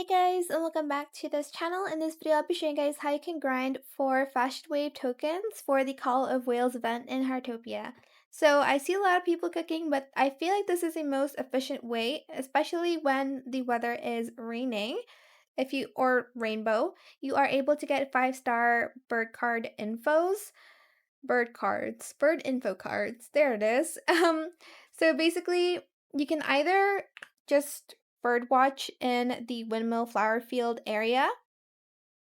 Hey guys, and welcome back to this channel. In this video, I'll be showing you guys how you can grind for Fashionwave tokens for the Call of Whales event in Heartopia. So I see a lot of people cooking, but I feel like this is the most efficient way, especially when the weather is raining. Or rainbow, you are able to get 5-star bird info cards. There it is. So basically, you can either just bird watch in the windmill flower field area,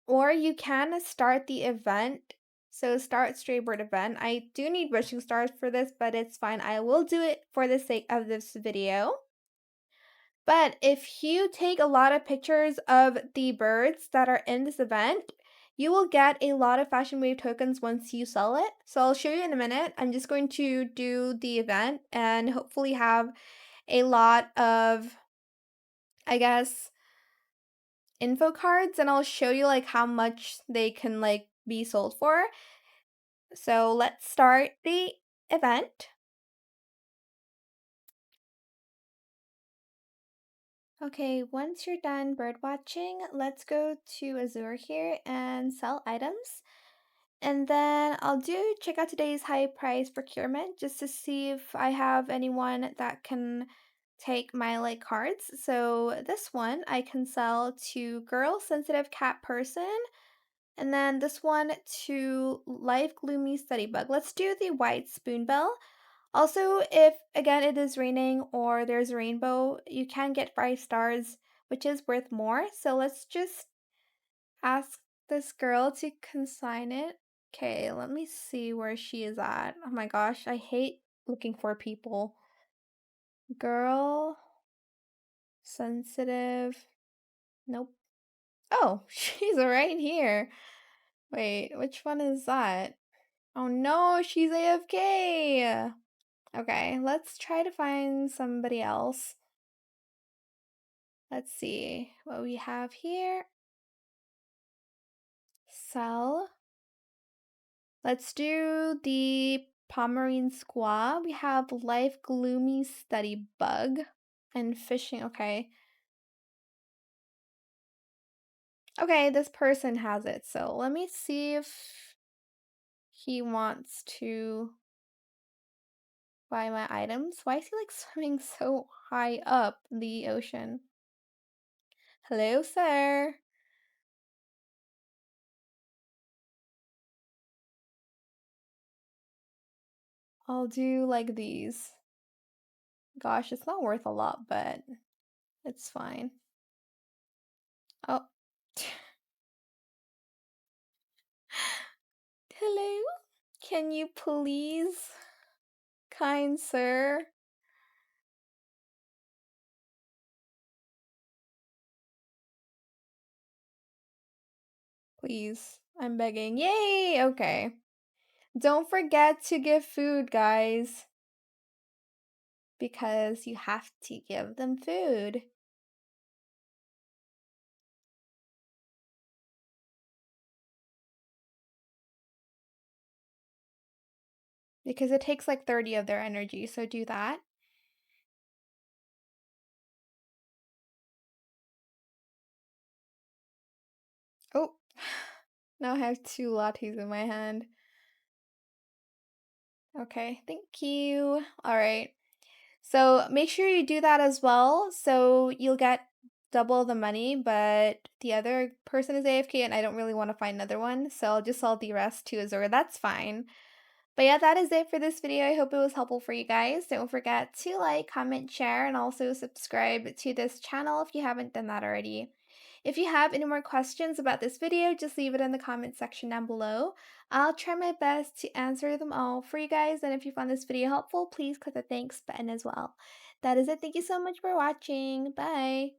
or you can start the event. So start stray bird event. I do need wishing stars for this, but it's fine. I will do it for the sake of this video. But if you take a lot of pictures of the birds that are in this event, you will get a lot of Fashion Wave tokens once you sell it. So I'll show you in a minute. I'm just going to do the event and hopefully have a lot of, I guess, info cards, and I'll show you like how much they can like be sold for. So let's start the event. Okay, once you're done bird watching, let's go to Azure here and sell items. And then I'll check out today's high price procurement just to see if I have anyone that can take my like cards. So this one I can sell to girl sensitive cat person, and then this one to life gloomy study bug. Let's do the white spoonbill. Also, if again it is raining or there's a rainbow, you can get 5 stars, which is worth more. So let's just ask this girl to consign it. Okay, let me see where she is at. Oh my gosh, I hate looking for people. Girl, sensitive. Nope. Oh, she's right here. Wait, which one is that? Oh no, she's AFK. Okay, let's try to find somebody else. Let's see what we have here. Sell. Let's do the Pomeranian squaw. We have life gloomy study bug and fishing. Okay. Okay, this person has it. So let me see if he wants to buy my items. Why is he like swimming so high up the ocean? Hello, sir. I'll do like these. Gosh, it's not worth a lot, but it's fine. Oh. Hello? Can you please, kind sir? Please, I'm begging. Yay! Okay. Don't forget to give food, guys. Because you have to give them food. Because it takes like 30 of their energy, so do that. Oh, now I have 2 lattes in my hand. Okay, thank you. All right. So make sure you do that as well. So you'll get double the money, but the other person is AFK and I don't really want to find another one. So I'll just sell the rest to Azura. That's fine. But yeah, that is it for this video. I hope it was helpful for you guys. Don't forget to like, comment, share, and also subscribe to this channel if you haven't done that already. If you have any more questions about this video, just leave it in the comment section down below. I'll try my best to answer them all for you guys, and if you found this video helpful, please click the thanks button as well. That is it. Thank you so much for watching. Bye!